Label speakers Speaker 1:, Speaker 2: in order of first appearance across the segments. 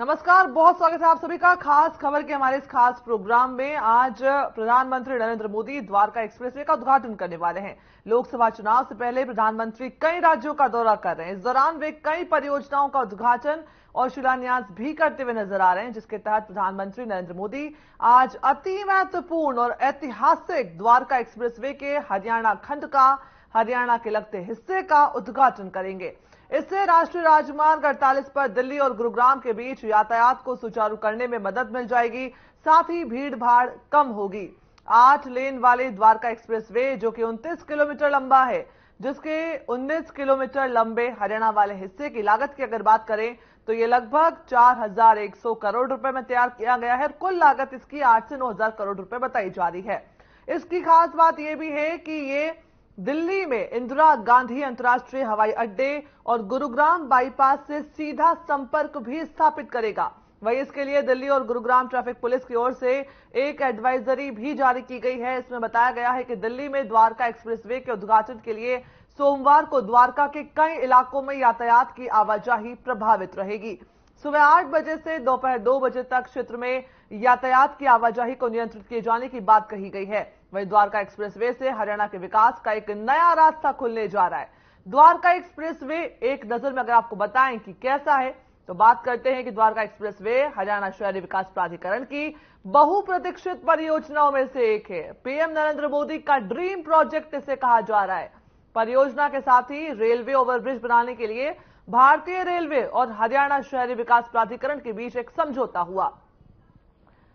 Speaker 1: नमस्कार, बहुत स्वागत है आप सभी का खास खबर के हमारे इस खास प्रोग्राम में। आज प्रधानमंत्री नरेंद्र मोदी द्वारका एक्सप्रेसवे का उद्घाटन करने वाले हैं। लोकसभा चुनाव से पहले प्रधानमंत्री कई राज्यों का दौरा कर रहे हैं। इस दौरान वे कई परियोजनाओं का उद्घाटन और शिलान्यास भी करते हुए नजर आ रहे हैं, जिसके तहत प्रधानमंत्री नरेंद्र मोदी आज अति महत्वपूर्ण और ऐतिहासिक द्वारका एक्सप्रेसवे के हरियाणा खंड का, हरियाणा के लगते हिस्से का उद्घाटन करेंगे। इससे राष्ट्रीय राजमार्ग 48 पर दिल्ली और गुरुग्राम के बीच यातायात को सुचारू करने में मदद मिल जाएगी, साथ ही भीड़ भाड़ कम होगी। 8 लेन वाले द्वारका एक्सप्रेसवे, जो कि 29 किलोमीटर लंबा है, जिसके 19 किलोमीटर लंबे हरियाणा वाले हिस्से की लागत की अगर बात करें तो ये लगभग 4100 करोड़ रुपए में तैयार किया गया है। कुल लागत इसकी 8 से 9000 करोड़ रुपए बताई जा रही है। इसकी खास बात यह भी है कि ये दिल्ली में इंदिरा गांधी अंतर्राष्ट्रीय हवाई अड्डे और गुरुग्राम बाईपास से सीधा संपर्क भी स्थापित करेगा। वहीं इसके लिए दिल्ली और गुरुग्राम ट्रैफिक पुलिस की ओर से एक एडवाइजरी भी जारी की गई है। इसमें बताया गया है कि दिल्ली में द्वारका एक्सप्रेसवे के उद्घाटन के लिए सोमवार को द्वारका के कई इलाकों में यातायात की आवाजाही प्रभावित रहेगी। सुबह 8 बजे से दोपहर 2 बजे तक क्षेत्र में यातायात की आवाजाही को नियंत्रित किए जाने की बात कही गई है। वहीं द्वारका एक्सप्रेसवे से हरियाणा के विकास का एक नया रास्ता खुलने जा रहा है। द्वारका एक्सप्रेसवे एक नजर में अगर आपको बताएं कि कैसा है, तो बात करते हैं कि द्वारका एक्सप्रेसवे हरियाणा शहरी विकास प्राधिकरण की बहुप्रतीक्षित परियोजनाओं में से एक है। पीएम नरेंद्र मोदी का ड्रीम प्रोजेक्ट इसे कहा जा रहा है। परियोजना के साथ ही रेलवे ओवरब्रिज बनाने के लिए भारतीय रेलवे और हरियाणा शहरी विकास प्राधिकरण के बीच एक समझौता हुआ।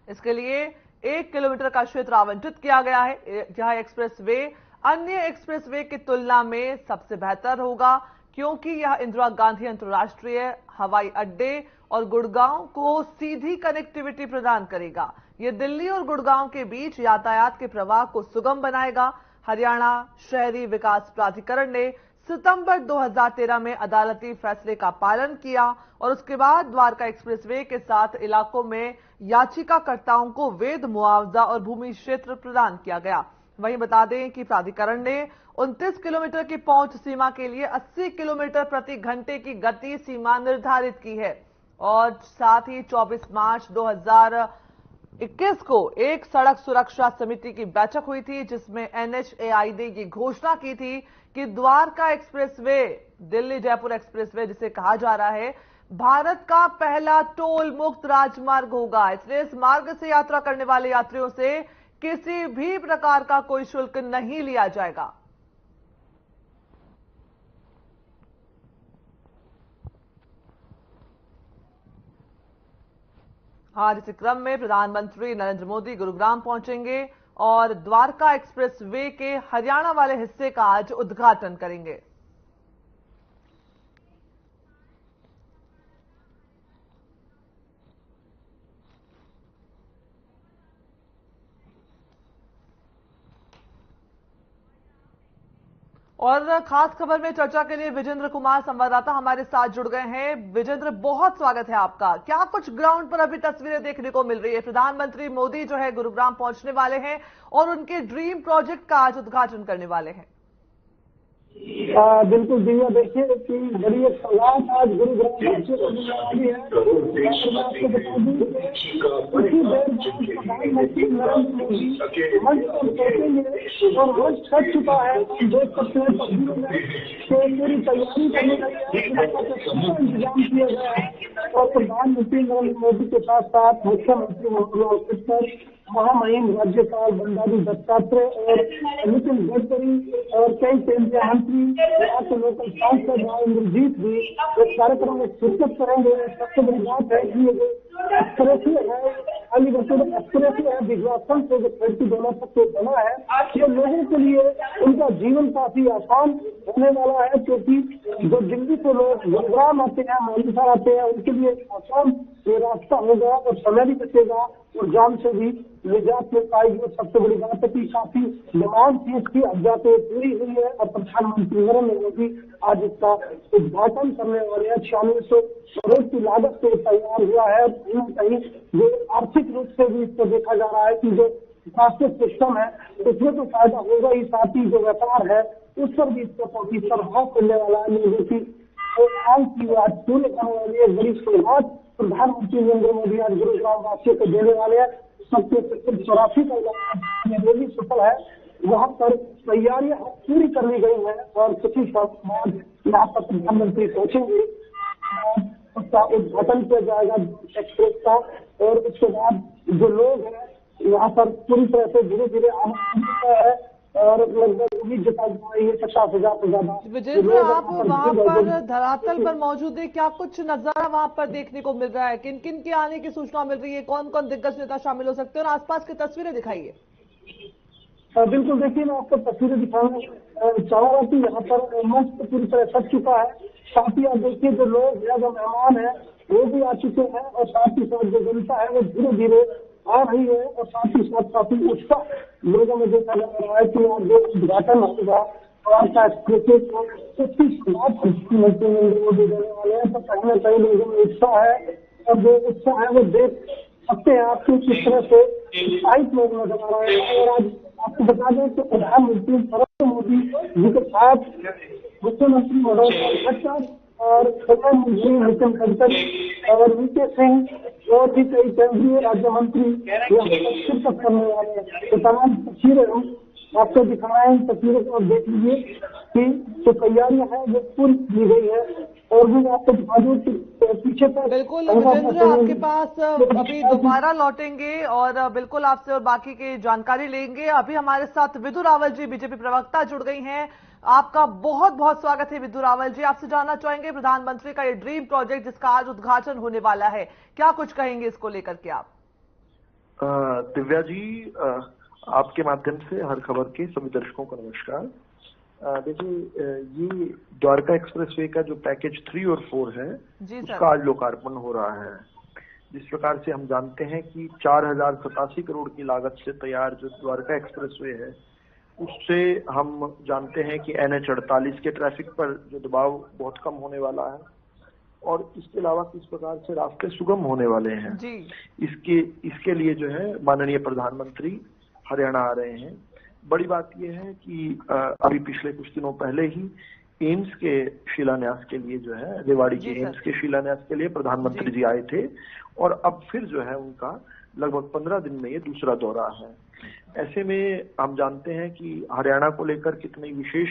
Speaker 1: इसके लिए 1 किलोमीटर का क्षेत्र आवंटित किया गया है। यह एक्सप्रेसवे अन्य एक्सप्रेसवे की तुलना में सबसे बेहतर होगा, क्योंकि यह इंदिरा गांधी अंतर्राष्ट्रीय हवाई अड्डे और गुड़गांव को सीधी कनेक्टिविटी प्रदान करेगा। यह दिल्ली और गुड़गांव के बीच यातायात के प्रवाह को सुगम बनाएगा। हरियाणा शहरी विकास प्राधिकरण ने सितंबर 2013 में अदालती फैसले का पालन किया और उसके बाद द्वारका एक्सप्रेसवे के साथ इलाकों में याचिकाकर्ताओं को वैध मुआवजा और भूमि क्षेत्र प्रदान किया गया। वहीं बता दें कि प्राधिकरण ने 29 किलोमीटर की पहुंच सीमा के लिए 80 किलोमीटर प्रति घंटे की गति सीमा निर्धारित की है और साथ ही 24 मार्च 2021 को एक सड़क सुरक्षा समिति की बैठक हुई थी, जिसमें NHAI ने ये घोषणा की थी कि द्वारका एक्सप्रेसवे, दिल्ली जयपुर एक्सप्रेसवे जिसे कहा जा रहा है, भारत का पहला टोल मुक्त राजमार्ग होगा। इसलिए इस मार्ग से यात्रा करने वाले यात्रियों से किसी भी प्रकार का कोई शुल्क नहीं लिया जाएगा। आज इसी क्रम में प्रधानमंत्री नरेंद्र मोदी गुरुग्राम पहुंचेंगे और द्वारका एक्सप्रेसवे के हरियाणा वाले हिस्से का आज उद्घाटन करेंगे। और खास खबर में चर्चा के लिए विजेंद्र कुमार संवाददाता हमारे साथ जुड़ गए हैं। विजेंद्र, बहुत स्वागत है आपका। क्या कुछ ग्राउंड पर अभी तस्वीरें देखने को मिल रही है? प्रधानमंत्री मोदी जो है गुरुग्राम पहुंचने वाले हैं और उनके ड्रीम प्रोजेक्ट का आज उद्घाटन करने वाले हैं।
Speaker 2: बिल्कुल दिव्या, देखिए कि बड़ी एक सौगात आज गुरुग्राम पहुंचने वाली है। मैं आपको बता दूं कुछ ही देर बाद प्रधानमंत्री नरेंद्र मोदी मंच पर पहुंचेंगे और मंच छट चुका है। देख सकते हैं तस्वीरों में कि पूरी तैयारी करने लगी है, इंतजाम किया गया है और प्रधानमंत्री नरेंद्र मोदी के साथ साथ मुख्यमंत्री मनोहर महामहिम राज्यपाल बंडारू दत्तात्रेय और नितिन गडकरी और कई केंद्रीय मंत्री, यहाँ के लोकल सांसद इंद्रजीत भी इस कार्यक्रम में शिरकत करेंगे। सबसे बड़ी बात है कि ये एक्सप्रेसवे है, एक्सप्रेसवे है विज्ञापन से जो खिड़की दोनों तक से बना है, ये लोगों के लिए उनका जीवन काफी आसान होने वाला है, क्योंकि जो दिल्ली से लोग गुरुग्राम आते हैं, मानसा आते हैं, उनके लिए आसान ये रास्ता होगा और समय भी बचेगा और जाम से भी निजात मिल पाएगी। और सबसे बड़ी बात है कि काफी डिमांड थी इसकी, अब जाके पूरी हुई है और प्रधानमंत्री नरेंद्र मोदी आज इसका उद्घाटन करने वाले हैं। 9600 करोड़ की लागत से तैयार हुआ है। कहीं न कहीं जो आर्थिक रूप से भी इसको देखा जा रहा है कि जो ट्रांसपोर्ट सिस्टम है उसमें तो फायदा होगा ही, साथ ही जो व्यापार है उस पर भी इसका काफी प्रभाव पड़ने वाला है। लोगों की आज पूरे करने वाली एक बड़ी सौगात प्रधानमंत्री नरेंद्र मोदी आज गुरुग्राम वासियों को देने वाले हैं। सबके 84 का रैली सफल है। वहां पर तैयारियां पूरी कर ली गई है और कुछ ही समय बाद यहाँ पर प्रधानमंत्री पहुंचेंगे। उसका उद्घाटन किया जाएगा एक्सप्रेस का, और उसके बाद जो लोग हैं यहाँ पर पूरी तरह से धीरे धीरे आना है और लगभग उम्मीद जताई जा रही है 50,000 से ज्यादा।
Speaker 1: विजेंद्र, आप वहाँ पर धरातल पर मौजूद है, क्या कुछ नजारा वहाँ पर देखने को मिल रहा है? किन किन के आने की सूचना मिल रही है? कौन कौन दिग्गज नेता शामिल हो सकते हैं और आसपास की तस्वीरें दिखाइए।
Speaker 2: बिल्कुल, देखिए मैं आपको तस्वीरें दिखाना चाहूंगा कि यहाँ पर मंच पूरी तरह सज चुका है। साथ ही आप देखिए जो लोग हैं, जो मेहमान हैं, वो भी आ चुके हैं और साथ ही साथ जो जनता है वो धीरे धीरे आ रही है और साथ ही साथ काफी उत्साह लोगों में देखा जा रहा है कि आज जो उद्घाटन होगा और एक्सप्रेस को 25 लाख प्रधानमंत्री नरेंद्र मोदी देने वाले हैं, तो कहीं न कहीं लोगों में उत्साह है और जो उत्साह है वो देख सकते हैं आप किस तरह से उत्साहित लोग नजर आ रहे हैं। और आज आपको बता दें कि प्रधानमंत्री नरेंद्र मोदी जी के साथ मुख्यमंत्री मनोहर खट्टर और प्रधानमंत्री नितिन गडकरी और वीके सिंह और भी कई केंद्रीय राज्य मंत्री शिरकत करने वाले हैं। तो तमाम तस्वीरें हम आपको दिखा रहे हैं। तस्वीरों को आप देख लीजिए कि जो तैयारियां हैं वो पूरी की गई है। और भी आपको दिखा दूं कि पीछे पर
Speaker 1: बिल्कुल विजेंद्र, आपके पास अभी दोबारा लौटेंगे और बिल्कुल आपसे और बाकी की जानकारी लेंगे। अभी हमारे साथ विधु रावल जी, बीजेपी प्रवक्ता, जुड़ गई हैं। आपका बहुत बहुत स्वागत है विधु रावल जी। आपसे जानना चाहेंगे प्रधानमंत्री का ये ड्रीम प्रोजेक्ट जिसका आज उद्घाटन होने वाला है, क्या कुछ कहेंगे इसको लेकर के आप?
Speaker 3: दिव्या जी, आपके माध्यम से हर खबर के सभी दर्शकों को नमस्कार। देखिए, ये द्वारका एक्सप्रेसवे का जो पैकेज 3 और 4 है उसका आज लोकार्पण हो रहा है। जिस प्रकार से हम जानते हैं कि 4087 करोड़ की लागत से तैयार जो द्वारका एक्सप्रेसवे है उससे हम जानते हैं कि NH 48 के ट्रैफिक पर जो दबाव बहुत कम होने वाला है और इसके अलावा किस प्रकार से रास्ते सुगम होने वाले हैं जी। इसके लिए जो है माननीय प्रधानमंत्री हरियाणा आ रहे हैं। बड़ी बात यह है कि अभी पिछले कुछ दिनों पहले ही एम्स के शिलान्यास के लिए जो है रेवाड़ी के एम्स के शिलान्यास के लिए प्रधानमंत्री जी आए थे और अब फिर जो है उनका लगभग 15 दिन में ये दूसरा दौरा है। ऐसे में हम जानते हैं कि हरियाणा को लेकर कितनी विशेष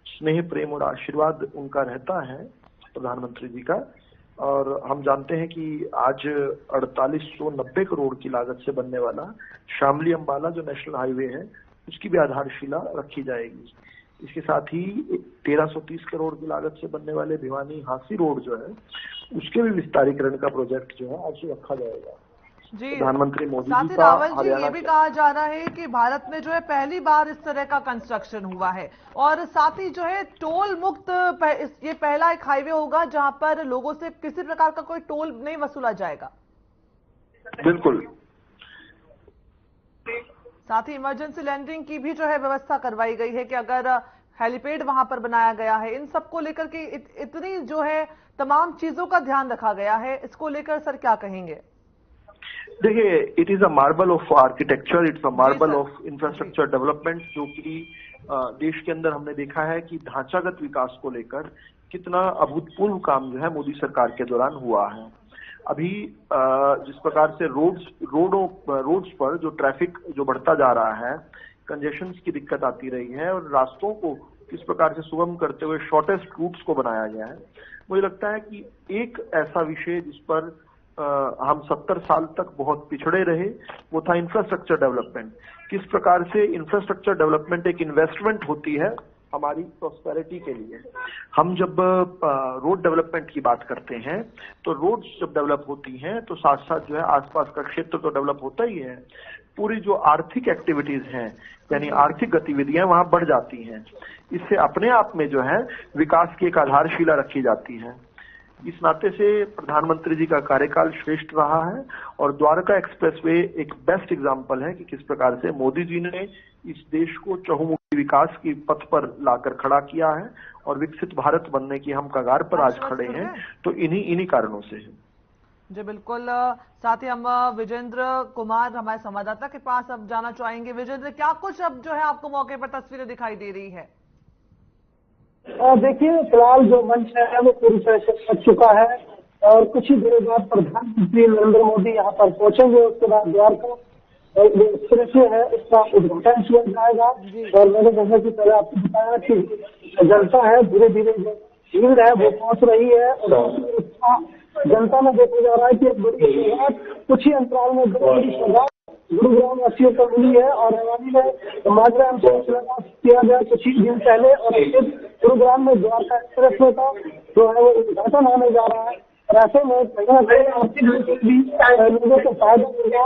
Speaker 3: स्नेह, प्रेम और आशीर्वाद उनका रहता है प्रधानमंत्री जी का। और हम जानते हैं कि आज 4890 करोड़ की लागत से बनने वाला शामली अंबाला जो नेशनल हाईवे है उसकी भी आधारशिला रखी जाएगी। इसके साथ ही 1330 करोड़ की लागत से बनने वाले भिवानी हांसी रोड जो है उसके भी विस्तारीकरण का प्रोजेक्ट जो है आज रखा जाएगा जी। प्रधानमंत्री मोदी जी का
Speaker 1: रावल जी, ये भी कहा जा रहा है कि भारत में जो है पहली बार इस तरह का कंस्ट्रक्शन हुआ है और साथ ही जो है टोल मुक्त ये पहला एक हाईवे होगा जहां पर लोगों से किसी प्रकार का कोई टोल नहीं वसूला जाएगा।
Speaker 3: बिल्कुल।
Speaker 1: साथ ही इमरजेंसी लैंडिंग की भी जो है व्यवस्था करवाई गई है कि अगर हेलीपैड वहां पर बनाया गया है, इन सबको लेकर के इतनी जो है तमाम चीजों का ध्यान रखा गया है। इसको लेकर सर क्या कहेंगे?
Speaker 3: देखिए, it is a marble of architecture, it's a marble of infrastructure development, जो कि देश के अंदर हमने देखा है कि ढांचागत विकास को लेकर कितना अभूतपूर्व काम जो है मोदी सरकार के दौरान हुआ है। अभी जिस प्रकार से रोड्स पर जो ट्रैफिक जो बढ़ता जा रहा है, कंजेशंस की दिक्कत आती रही है और रास्तों को किस प्रकार से सुगम करते हुए शॉर्टेस्ट रूट्स को बनाया गया है, मुझे लगता है कि एक ऐसा विषय जिस पर हम 70 साल तक बहुत पिछड़े रहे वो था इंफ्रास्ट्रक्चर डेवलपमेंट। किस प्रकार से इंफ्रास्ट्रक्चर डेवलपमेंट एक इन्वेस्टमेंट होती है हमारी प्रॉस्पेरिटी के लिए। हम जब रोड डेवलपमेंट की बात करते हैं तो रोड्स जब डेवलप होती हैं तो साथ साथ जो है आसपास का क्षेत्र तो डेवलप होता ही है, पूरी जो आर्थिक एक्टिविटीज हैं यानी आर्थिक गतिविधियां वहां बढ़ जाती हैं। इससे अपने आप में जो है विकास की एक आधारशिला रखी जाती है। इस नाते से प्रधानमंत्री जी का कार्यकाल श्रेष्ठ रहा है और द्वारका एक्सप्रेसवे एक बेस्ट एग्जांपल है कि किस प्रकार से मोदी जी ने इस देश को चहुमुखी विकास की पथ पर लाकर खड़ा किया है और विकसित भारत बनने की हम कगार पर आज खड़े हैं, तो इन्हीं कारणों से है।
Speaker 1: जी बिल्कुल। साथ ही हम विजेंद्र कुमार हमारे संवाददाता के पास अब जाना चाहेंगे। विजेंद्र, क्या कुछ अब जो है आपको मौके पर तस्वीरें दिखाई दे रही है?
Speaker 2: देखिए, फिलहाल जो मंच है वो पूरी तरह से सज चुका है और कुछ ही देर बाद प्रधानमंत्री नरेंद्र मोदी यहाँ पर पहुंचेंगे। उसके बाद द्वारका जो एक्सप्रेस है उसका उद्घाटन किया जाएगा। और मैंने जैसा कि पहले आपको बताया कि जनता है धीरे धीरे जो भीड़ है वो पहुंच रही है और जनता में देखा जा रहा है कि एक बड़ी शुरुआत कुछ ही अंतराल में बड़ी शुरुआत गुरुग्राम वासियों को मिली है। और रेवाड़ी में माजरा से शिलान्यास किया गया कुछ ही दिन पहले और फिर गुरुग्राम में द्वारका एक्सप्रेस वे का जो है वो उद्घाटन होने जा रहा है। और ऐसे में कहीं ना कहीं आर्थिक रूप से भी लोगों को फायदा मिलेगा।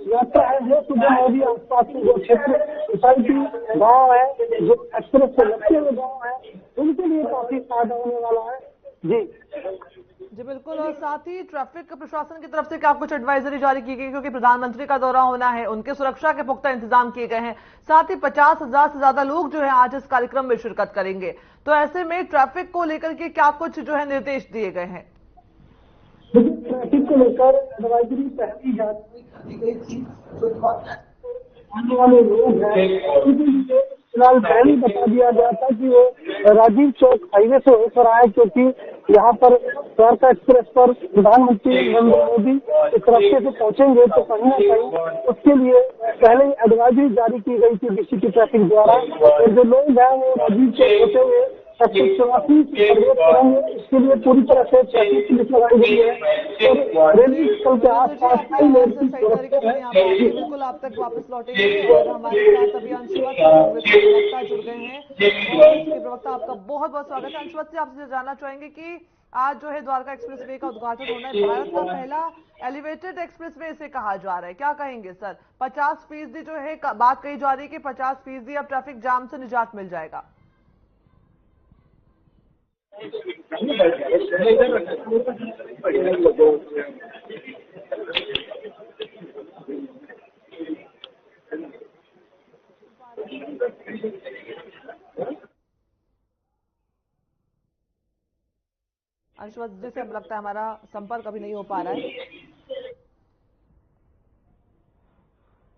Speaker 2: यात्रा है जो सुबह मोदी आसपास के जो क्षेत्र सोसाइटी गाँव है जो एक्सप्रेस से लगते हुए गाँव है उनके लिए काफी फायदा होने वाला है। जी
Speaker 1: बिल्कुल। और साथ ही ट्रैफिक प्रशासन की तरफ से क्या कुछ एडवाइजरी जारी की गई, क्योंकि प्रधानमंत्री का दौरा होना है, उनके सुरक्षा के पुख्ता इंतजाम किए गए हैं। साथ ही 50,000 से ज्यादा लोग जो है आज इस कार्यक्रम में शिरकत करेंगे, तो ऐसे में ट्रैफिक को लेकर के क्या कुछ जो है निर्देश दिए गए हैं?
Speaker 2: ट्रैफिक को लेकर एडवाइजरी पहली जारी की गई थी। आने वाले लोग हैं फिलहाल पहले ही बता दिया गया था कि वो राजीव चौक हाईवे से होकर आए, क्योंकि यहाँ पर द्वारका एक्सप्रेस पर प्रधानमंत्री नरेंद्र मोदी इस रास्ते से पहुंचेंगे, तो कहीं ना कहीं उसके लिए पहले ही एडवाइजरी जारी की गई थी डीसीपी ट्रैफिक द्वारा। और जो लोग हैं वो राजीव चौक होते हुए 184 प्रवेश करेंगे, इसके लिए पूरी तरह से ट्रैफिक पुलिस लगाई गई है। और रेलवे स्थल के आसपास कई लोग
Speaker 1: बिल्कुल आप तक वापस लौटेंगे और हमारे साथ अभी अंशुवत प्रवक्ता जुड़ गए हैं। प्रवक्ता आपका बहुत बहुत स्वागत है। अंशुवत से आपसे जानना चाहेंगे कि आज जो है द्वारका एक्सप्रेस वे का उद्घाटन होना है, भारत का पहला एलिवेटेड एक्सप्रेस वे इसे कहा जा रहा है, क्या कहेंगे सर? 50% जो है बात कही जा रही है कि 50% अब ट्रैफिक जाम से निजात मिल जाएगा। अंशुवत जी से अब लगता है हमारा संपर्क अभी नहीं हो पा रहा है।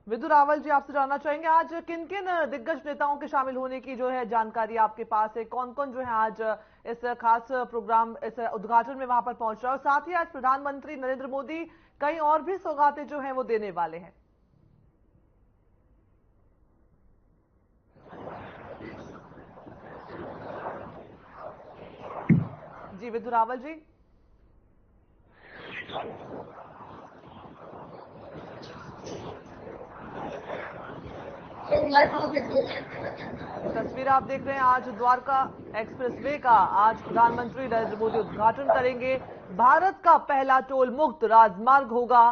Speaker 1: विदु रावल जी आपसे जानना चाहेंगे आज किन किन दिग्गज नेताओं के शामिल होने की जो है जानकारी आपके पास है, कौन कौन जो है आज इस खास प्रोग्राम इस उद्घाटन में वहां पर पहुंच रहा है, और साथ ही आज प्रधानमंत्री नरेंद्र मोदी कई और भी सौगातें जो हैं वो देने वाले हैं? जी विदु रावल जी। तस्वीर आप देख रहे हैं आज द्वारका एक्सप्रेसवे का आज प्रधानमंत्री नरेंद्र मोदी उद्घाटन करेंगे। भारत का पहला टोल मुक्त राजमार्ग होगा।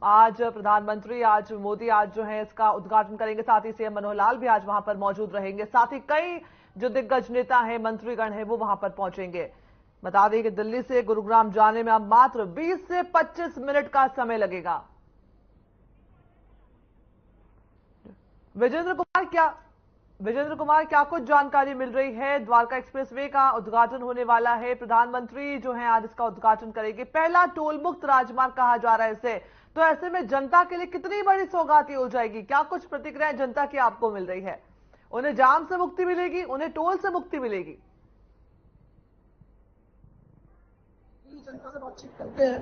Speaker 1: आज प्रधानमंत्री आज मोदी आज जो है इसका उद्घाटन करेंगे, साथ ही सीएम मनोहर लाल भी आज वहां पर मौजूद रहेंगे, साथ ही कई जो दिग्गज नेता हैं मंत्रीगण हैं वो वहां पर पहुंचेंगे। बता दें कि दिल्ली से गुरुग्राम जाने में अब मात्र 20 से 25 मिनट का समय लगेगा। विजेंद्र कुमार क्या कुछ जानकारी मिल रही है? द्वारका एक्सप्रेसवे का उद्घाटन होने वाला है, प्रधानमंत्री जो है आज इसका उद्घाटन करेंगे, पहला टोल मुक्त राजमार्ग कहा जा रहा है इसे, तो ऐसे में जनता के लिए कितनी बड़ी सौगात हो जाएगी? क्या कुछ प्रतिक्रियाएं जनता की आपको मिल रही है? उन्हें जाम से मुक्ति मिलेगी, उन्हें टोल से मुक्ति मिलेगी?
Speaker 2: जनता से बातचीत करते हैं।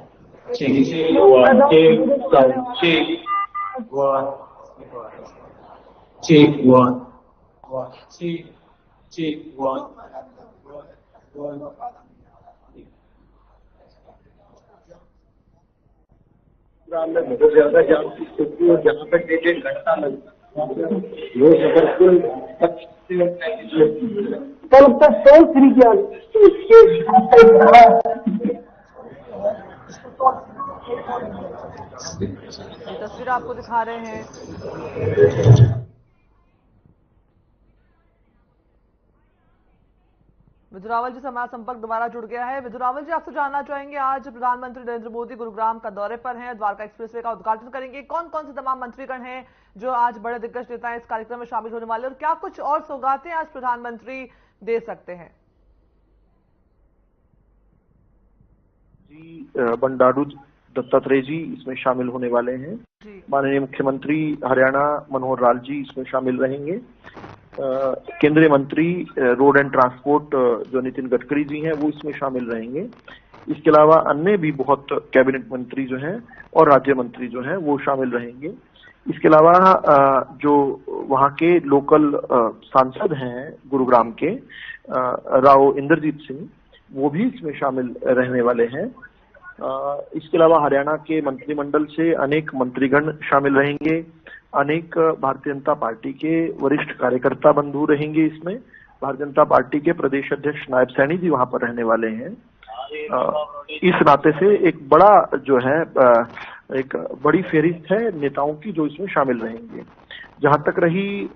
Speaker 2: में बहुत ज्यादा जाम की स्थिति और जहाँ पे 1.5 घंटा लगता वो बिल्कुल कल तक टोल फ्री किया।
Speaker 1: तस्वीर आपको दिखा रहे हैं। विदु रावल जी से हमारा संपर्क दोबारा जुड़ गया है। विदु रावल जी आपसे जानना चाहेंगे आज प्रधानमंत्री नरेंद्र मोदी गुरुग्राम का दौरे पर हैं, द्वारका एक्सप्रेसवे का उद्घाटन करेंगे, कौन कौन से तमाम मंत्रीगण हैं जो आज बड़े दिग्गज नेता इस कार्यक्रम में शामिल होने वाले, और क्या कुछ और सौगातें आज प्रधानमंत्री दे सकते हैं?
Speaker 3: जी बंडारू दत्तात्रेय जी इसमें शामिल होने वाले हैं। माननीय मुख्यमंत्री हरियाणा मनोहर लाल जी इसमें शामिल रहेंगे। केंद्रीय मंत्री रोड एंड ट्रांसपोर्ट जो नितिन गडकरी जी हैं वो इसमें शामिल रहेंगे। इसके अलावा अन्य भी बहुत कैबिनेट मंत्री जो हैं और राज्य मंत्री जो हैं वो शामिल रहेंगे। इसके अलावा जो वहाँ के लोकल सांसद हैं गुरुग्राम के राव इंद्रजीत सिंह, वो भी इसमें शामिल रहने वाले हैं। इसके अलावा हरियाणा के मंत्रिमंडल से अनेक मंत्रीगण शामिल रहेंगे, अनेक भारतीय जनता पार्टी के वरिष्ठ कार्यकर्ता बंधु रहेंगे इसमें। भारतीय जनता पार्टी के प्रदेश अध्यक्ष नायब सैनी जी वहां पर रहने वाले हैं। इस नाते से एक बड़ा जो है एक बड़ी फेहरिस्त है नेताओं की जो इसमें शामिल रहेंगे। जहां तक रही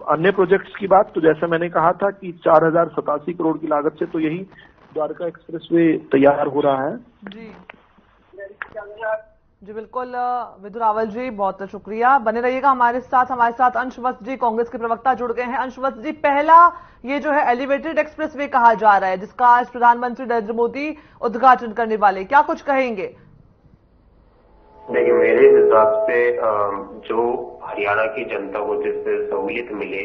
Speaker 3: अन्य प्रोजेक्ट्स की बात, तो जैसा मैंने कहा था कि 4087 करोड़ की लागत से तो यही द्वारका एक्सप्रेसवे तैयार हो रहा है।
Speaker 1: जी बिल्कुल विदु रावल जी, बहुत शुक्रिया। बने रहिएगा हमारे साथ अंश वत्स जी, कांग्रेस के प्रवक्ता जुड़ गए हैं। अंश वत्स जी, पहला ये जो है एलिवेटेड एक्सप्रेसवे कहा जा रहा है जिसका आज प्रधानमंत्री नरेंद्र मोदी उद्घाटन करने वाले, क्या कुछ कहेंगे?
Speaker 4: देखिए, मेरे हिसाब से जो हरियाणा की जनता को जिससे सहूलियत मिले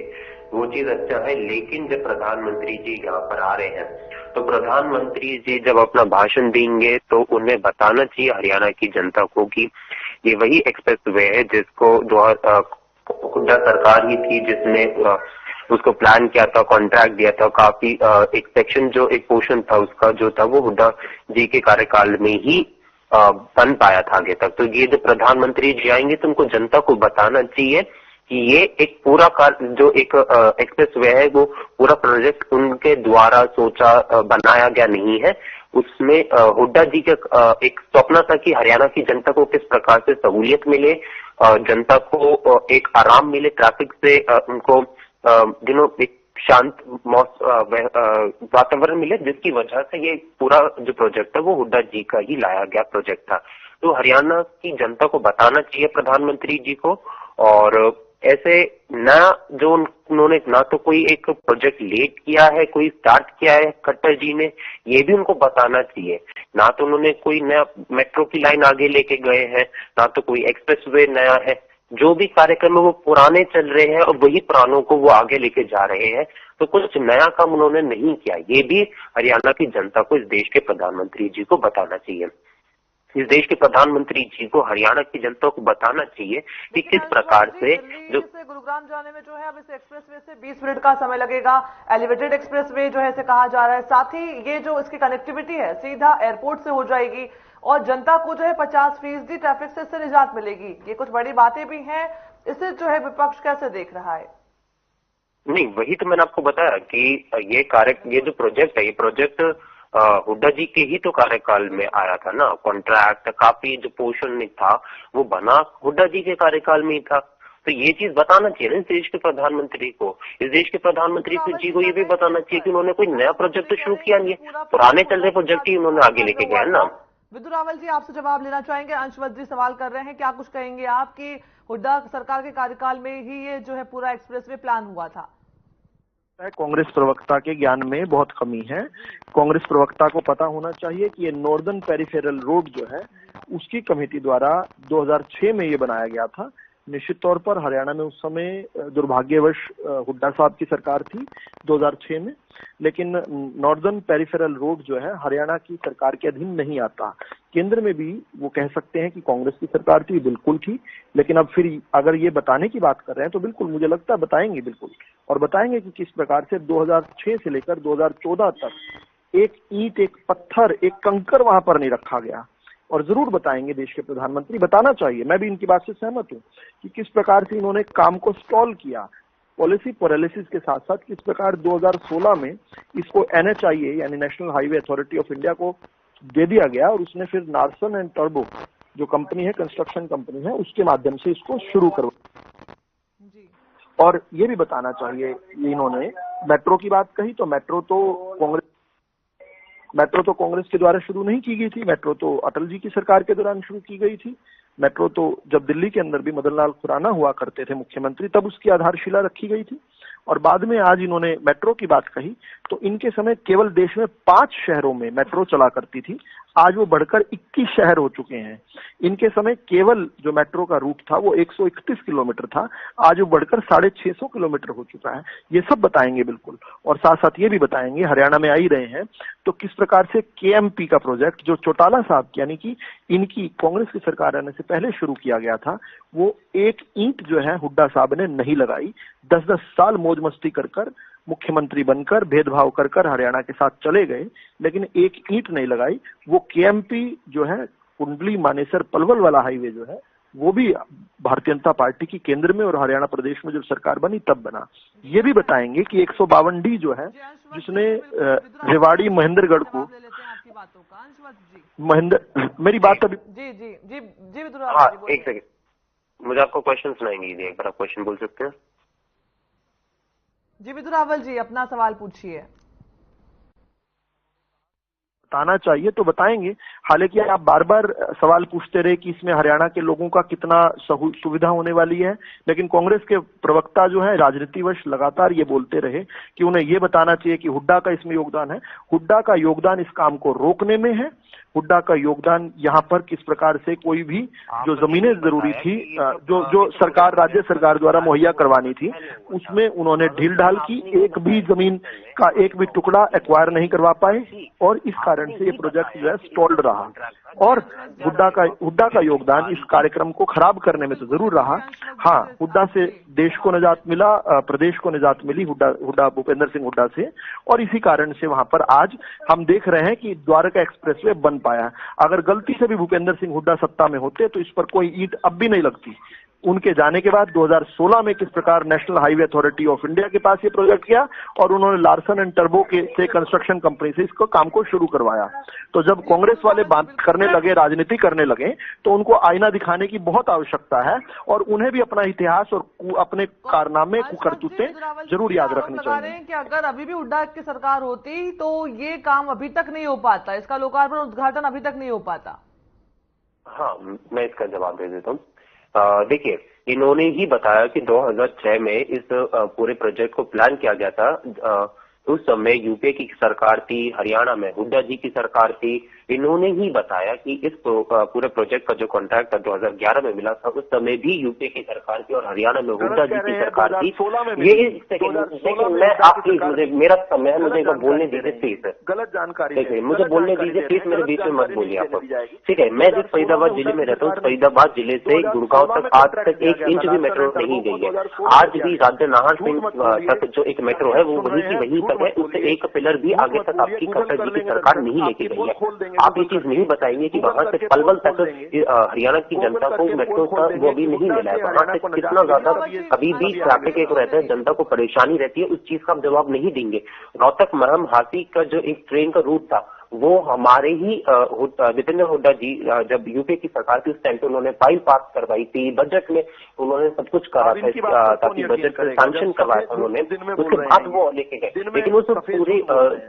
Speaker 4: वो चीज अच्छा है, लेकिन जब प्रधानमंत्री जी यहाँ पर आ रहे हैं तो प्रधानमंत्री जी जब अपना भाषण देंगे तो उन्हें बताना चाहिए हरियाणा की जनता को कि ये वही एक्सप्रेसवे है जिसको हुड्डा सरकार ही थी जिसने उसको प्लान किया था, कॉन्ट्रैक्ट दिया था। काफी एक सेक्शन जो एक पोर्शन था उसका जो था वो हुड्डा जी के कार्यकाल में ही बन पाया था आगे तक। तो ये जो प्रधानमंत्री जी आएंगे तो उनको जनता को बताना चाहिए कि ये एक पूरा जो एक एक्सप्रेसवे है वो पूरा प्रोजेक्ट उनके द्वारा सोचा बनाया गया नहीं है। उसमें हुड्डा जी का एक सपना था कि हरियाणा की जनता को किस प्रकार से सहूलियत मिले, जनता को एक आराम मिले ट्रैफिक से, उनको एक शांत वातावरण मिले, जिसकी वजह से ये पूरा जो प्रोजेक्ट है वो हुड्डा जी का ही लाया गया प्रोजेक्ट था। तो हरियाणा की जनता को बताना चाहिए प्रधानमंत्री जी को, और ऐसे ना जो उन्होंने ना तो कोई एक प्रोजेक्ट लेट किया है, कोई स्टार्ट किया है खट्टर जी ने, ये भी उनको बताना चाहिए। ना तो उन्होंने कोई नया मेट्रो की लाइन आगे लेके गए हैं, ना तो कोई एक्सप्रेसवे नया है। जो भी कार्यक्रम है वो पुराने चल रहे हैं और वही पुरानों को वो आगे लेके जा रहे हैं। तो कुछ नया काम उन्होंने नहीं किया। ये भी हरियाणा की जनता को इस देश के प्रधानमंत्री जी को बताना चाहिए। इस देश के प्रधानमंत्री जी को हरियाणा की जनता को बताना चाहिए कि किस प्रकार से जो
Speaker 1: गुरुग्राम जाने में जो है अब इस एक्सप्रेसवे से 20 मिनट का समय लगेगा। एलिवेटेड एक्सप्रेसवे जो है इसे कहा जा रहा है। साथ ही ये जो इसकी कनेक्टिविटी है सीधा एयरपोर्ट से हो जाएगी और जनता को जो है 50% ट्रैफिक से इससे निजात मिलेगी। ये कुछ बड़ी बातें भी हैं, इसे जो है विपक्ष कैसे देख रहा है?
Speaker 4: नहीं, वही तो मैंने आपको बताया कि ये जो प्रोजेक्ट है, ये प्रोजेक्ट हुड्डा जी के ही तो कार्यकाल में आया था ना। कॉन्ट्रैक्ट काफी जो पोर्शन था वो बना हुड्डा जी के कार्यकाल में ही था। तो ये चीज बताना चाहिए ना इस देश के प्रधानमंत्री को। इस देश के प्रधानमंत्री जी को ये भी बताना चाहिए कि उन्होंने कोई नया प्रोजेक्ट तो शुरू किया नहीं है, पुराने चल रहे प्रोजेक्ट ही उन्होंने आगे लेके गए ना।
Speaker 1: विदु रावल जी, आपसे जवाब लेना चाहेंगे। अंश वत्स जी सवाल कर रहे हैं, क्या कुछ कहेंगे आप कि हुड्डा सरकार के कार्यकाल में ही ये जो है पूरा एक्सप्रेसवे प्लान हुआ था?
Speaker 3: कांग्रेस प्रवक्ता के ज्ञान में बहुत कमी है। कांग्रेस प्रवक्ता को पता होना चाहिए कि ये नॉर्दर्न पेरिफेरल रोड जो है उसकी कमेटी द्वारा 2006 में ये बनाया गया था। निश्चित तौर पर हरियाणा में उस समय दुर्भाग्यवश हुड्डा साहब की सरकार थी 2006 में, लेकिन नॉर्दर्न पेरिफेरल रोड जो है हरियाणा की सरकार के अधीन नहीं आता। केंद्र में भी वो कह सकते हैं कि कांग्रेस की सरकार थी, बिल्कुल थी, लेकिन अब फिर अगर ये बताने की बात कर रहे हैं तो बिल्कुल मुझे लगता है बताएंगे बिल्कुल, और बताएंगे कि किस प्रकार से 2006 से लेकर 2014 तक एक ईंट, एक पत्थर, एक कंकर वहां पर नहीं रखा गया। और जरूर बताएंगे देश के प्रधानमंत्री, बताना चाहिए। मैं भी इनकी बात से सहमत हूँ कि किस प्रकार से इन्होंने काम को स्टॉल किया, पॉलिसी पैरालिसिस के साथ साथ किस प्रकार 2016 में इसको NHIA यानी national highway authority of India को दे दिया गया और उसने फिर नार्सन एंड टर्बो जो कंपनी है, कंस्ट्रक्शन कंपनी है, उसके माध्यम से इसको शुरू करवाया। और ये भी बताना चाहिए, इन्होंने मेट्रो की बात कही तो मेट्रो तो कांग्रेस के द्वारा शुरू नहीं की गई थी। मेट्रो तो अटल जी की सरकार के दौरान शुरू की गई थी। मेट्रो तो जब दिल्ली के अंदर भी मदन लाल खुराना हुआ करते थे मुख्यमंत्री, तब उसकी आधारशिला रखी गई थी। और बाद में आज इन्होंने मेट्रो की बात कही तो इनके समय केवल देश में 5 शहरों में मेट्रो चला करती थी। आज वो बढ़कर 21 शहर हो चुके हैं। इनके समय केवल जो मेट्रो का रूट था वो 131 किलोमीटर था, आज वो बढ़कर 650 किलोमीटर हो चुका है। ये सब बताएंगे बिल्कुल, और साथ साथ ये भी बताएंगे, हरियाणा में आ ही रहे हैं तो किस प्रकार से केएमपी का प्रोजेक्ट जो चौटाला साहब यानी कि इनकी कांग्रेस की सरकार आने से पहले शुरू किया गया था, वो एक ईंट जो है हुड्डा साहब ने नहीं लगाई। 10-10 साल मौज मस्ती कर मुख्यमंत्री बनकर भेदभाव कर हरियाणा के साथ चले गए, लेकिन एक ईंट नहीं लगाई। वो केएमपी जो है कुंडली मानेसर पलवल वाला हाईवे जो है वो भी भारतीय जनता पार्टी की केंद्र में और हरियाणा प्रदेश में जब सरकार बनी तब बना। ये भी बताएंगे कि 152D जो है जिसने रेवाड़ी महेंद्रगढ़ को मेरी बात अभी
Speaker 1: जी
Speaker 4: हाँ एक सेकंड, मुझे आपको क्वेश्चन सुनाएंगे, एक बार आप क्वेश्चन बोल सकते हैं?
Speaker 1: जी विदुर रावल जी अपना सवाल पूछिए।
Speaker 3: बताना चाहिए तो बताएंगे, हालांकि आप बार बार सवाल पूछते रहे कि इसमें हरियाणा के लोगों का कितना सुविधा होने वाली है, लेकिन कांग्रेस के प्रवक्ता जो है राजनीतिवश लगातार ये बोलते रहे कि उन्हें ये बताना चाहिए कि हुड्डा का इसमें योगदान है। हुड्डा का योगदान इस काम को रोकने में है, हुड्डा का योगदान यहाँ पर किस प्रकार से कोई भी जो जमीनें जरूरी थी जो सरकार राज्य सरकार द्वारा मुहैया करवानी थी उसमें उन्होंने ढील ढाल की, एक भी जमीन का एक भी टुकड़ा एक्वायर नहीं करवा पाए और इस कारण से ये प्रोजेक्ट जो है स्टॉल्ड रहा। और हुड्डा का योगदान इस कार्यक्रम को खराब करने में तो जरूर रहा। हाँ, हुड्डा से देश को निजात मिला, प्रदेश को निजात मिली हुड्डा भूपेंद्र सिंह हुड्डा से, और इसी कारण से वहां पर आज हम देख रहे हैं कि द्वारका एक्सप्रेसवे बन पाया। अगर गलती से भी भूपेंद्र सिंह हुड्डा सत्ता में होते तो इस पर कोई ईंट अब भी नहीं लगती। उनके जाने के बाद 2016 में किस प्रकार national highway authority of India के पास ये प्रोजेक्ट किया और उन्होंने लार्सन एंड टर्बो से कंस्ट्रक्शन कंपनी से इसको काम को शुरू करवाया। तो जब कांग्रेस वाले बात करने लगे, राजनीति करने लगे, तो उनको आईना दिखाने की बहुत आवश्यकता है और उन्हें भी अपना इतिहास और अपने कारनामे कुकरतूतें जरूर याद रखनी चाहिए।
Speaker 1: कि अगर अभी भी हुड्डा की सरकार होती तो ये काम अभी तक नहीं हो पाता, इसका लोकार्पण उद्घाटन अभी तक नहीं हो पाता।
Speaker 4: हाँ, मैं इसका जवाब दे देता हूँ। देखिए, इन्होंने ही बताया कि 2006 में इस पूरे प्रोजेक्ट को प्लान किया गया था। उस समय यूपीए की सरकार थी, हरियाणा में हुड्डा जी की सरकार थी। इन्होंने ही बताया कि इस पूरे प्रोजेक्ट का जो कॉन्ट्रैक्ट 2011 में मिला था उस समय भी यूपीए की सरकार थी और हरियाणा में हुड्डा जी की सरकार थी। ये मैं आप प्लीज मुझे मेरा समय मुझे बोलने दीजिए प्लीज।
Speaker 3: गलत जानकारी
Speaker 4: देखिए, मुझे बोलने दीजिए प्लीज, मेरे बीच में मत बोलिए आप। ठीक है, मैं जिस फरीदाबाद जिले में रहता हूँ, फरीदाबाद जिले से गुड़गांव तक आज तक 1 इंच भी मेट्रो नहीं गई है। आज भी राज्य नाहर सिंह तक जो एक मेट्रो है वो वहीं की वहीं है, उससे एक पिलर भी आगे तक आपकी खट्टर जी की सरकार नहीं लेके गई है। आप ये चीज नहीं बताएंगे कि वहां से पलवल तक हरियाणा की जनता को मेट्रो का वो भी नहीं मिला है। वहां से कितना ज्यादा कभी भी ट्रैफिक एक रहता है, जनता को परेशानी रहती है, उस चीज का आप जवाब नहीं देंगे। रोहतक महम हाथी का जो एक ट्रेन का रूट था वो हमारे ही दीपेंद्र हुड्डा जी जब यूपीए की सरकार थी उस टाइम पे उन्होंने फाइल पास करवाई थी, बजट में उन्होंने सब कुछ करा था ताकि बजट का सैंक्शन करवाया था उन्होंने, उसके बाद वो लेके गए। लेकिन उस पूरे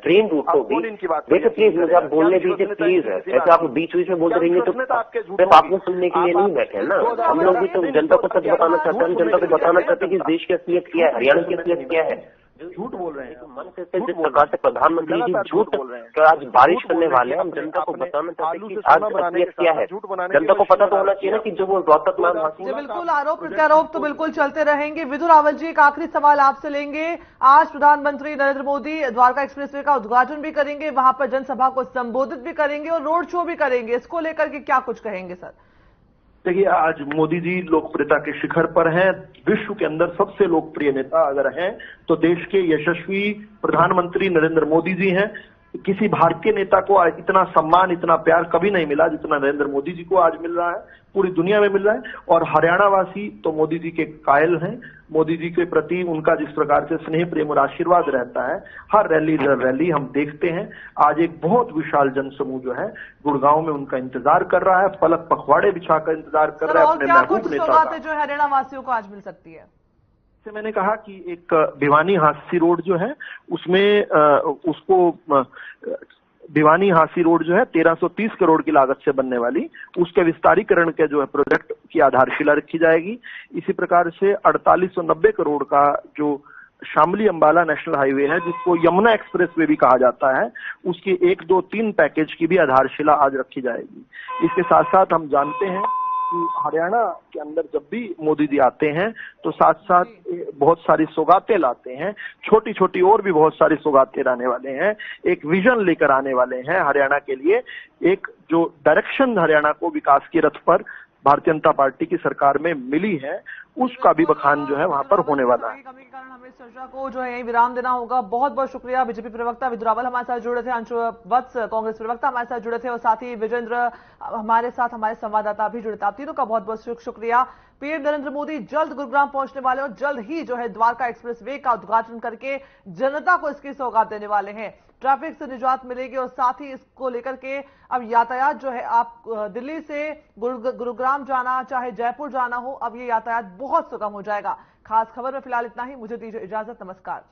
Speaker 4: ट्रेन रूट को भी देखिए, प्लीज मुझे आप बोलने दीजिए प्लीज। ऐसे आप बीच बीच में बोलते रहेंगे तो सिर्फ आपको सुनने के लिए नहीं बैठे ना, हम लोग भी तो जनता को सच बताना चाहते हैं, जनता को बताना चाहते हैं कि देश की असलियत क्या है, हरियाणा की असलियत क्या है।
Speaker 3: झूठ बोल रहे हैं
Speaker 4: मन से जिस प्रकार से प्रधानमंत्री जी झूठ बोल रहे हैं, आज बारिश करने वाले हैं, हम जनता को बताना चाहते हैं कि आज असलियत क्या है। जनता को पता तो होना चाहिए ना कि जो वो रोहतक महम हाथी।
Speaker 1: बिल्कुल, आरोप प्रत्यारोप तो बिल्कुल चलते रहेंगे। विदुर रावल जी, एक आखिरी सवाल आपसे लेंगे। आज प्रधानमंत्री नरेंद्र मोदी द्वारका एक्सप्रेसवे का उद्घाटन भी करेंगे, वहां पर जनसभा को संबोधित भी करेंगे और रोड शो भी करेंगे, इसको लेकर के क्या कुछ कहेंगे सर?
Speaker 3: देखिए, आज मोदी जी लोकप्रियता के शिखर पर हैं। विश्व के अंदर सबसे लोकप्रिय नेता अगर हैं तो देश के यशस्वी प्रधानमंत्री नरेंद्र मोदी जी हैं। किसी भारतीय नेता को इतना सम्मान, इतना प्यार कभी नहीं मिला जितना नरेंद्र मोदी जी को आज मिल रहा है, पूरी दुनिया में मिल रहा है। और हरियाणा वासी तो मोदी जी के कायल हैं। मोदी जी के प्रति उनका जिस प्रकार से स्नेह, प्रेम और आशीर्वाद रहता है, हर रैली हम देखते हैं। आज एक बहुत विशाल जनसमूह जो है गुड़गांव में उनका इंतजार कर रहा है, पलक पखवाड़े बिछाकर इंतजार कर रहा है अपने महबूब नेता का।
Speaker 1: जो हरियाणा वासियों को आज मिल सकती है,
Speaker 3: मैंने कहा कि एक भिवानी हांसी रोड जो है उसमें उसको भिवानी हांसी रोड जो है 1330 करोड़ की लागत से बनने वाली, उसके विस्तारीकरण के जो है प्रोजेक्ट की आधारशिला रखी जाएगी। इसी प्रकार से 4890 करोड़ का जो शामली अंबाला नेशनल हाईवे है, जिसको यमुना एक्सप्रेसवे भी कहा जाता है, उसके 1, 2, 3 पैकेज की भी आधारशिला आज रखी जाएगी। इसके साथ साथ हम जानते हैं कि हरियाणा के अंदर जब भी मोदी जी आते हैं तो साथ साथ बहुत सारी सौगातें लाते हैं, छोटी छोटी और भी बहुत सारी सौगातें लाने वाले हैं, एक विजन लेकर आने वाले हैं हरियाणा के लिए। एक जो डायरेक्शन हरियाणा को विकास की रथ पर भारतीय जनता पार्टी की सरकार में मिली है, उसका भी बखान जो है वहां पर होने वाला है।
Speaker 1: कमी के कारण हमें इस चर्चा को जो है यही विराम देना होगा। बहुत बहुत शुक्रिया। बीजेपी प्रवक्ता विद्यु रावल हमारे साथ जुड़े थे, अंशु वत्स कांग्रेस प्रवक्ता हमारे साथ जुड़े थे और साथ ही विजेंद्र हमारे साथ हमारे संवाददाता भी जुड़े थे। आप तीनों का बहुत बहुत शुक्रिया। पीएम नरेंद्र मोदी जल्द गुरुग्राम पहुंचने वाले और जल्द ही जो है द्वारका एक्सप्रेसवे का उद्घाटन करके जनता को इसकी सौगात देने वाले हैं। ट्रैफिक से निजात मिलेगी और साथ ही इसको लेकर के अब यातायात जो है, आप दिल्ली से गुरुग्राम जाना चाहे जयपुर जाना हो, अब ये यातायात बहुत सुगम हो जाएगा। खास खबर में फिलहाल इतना ही। मुझे दीजिए इजाजत। नमस्कार।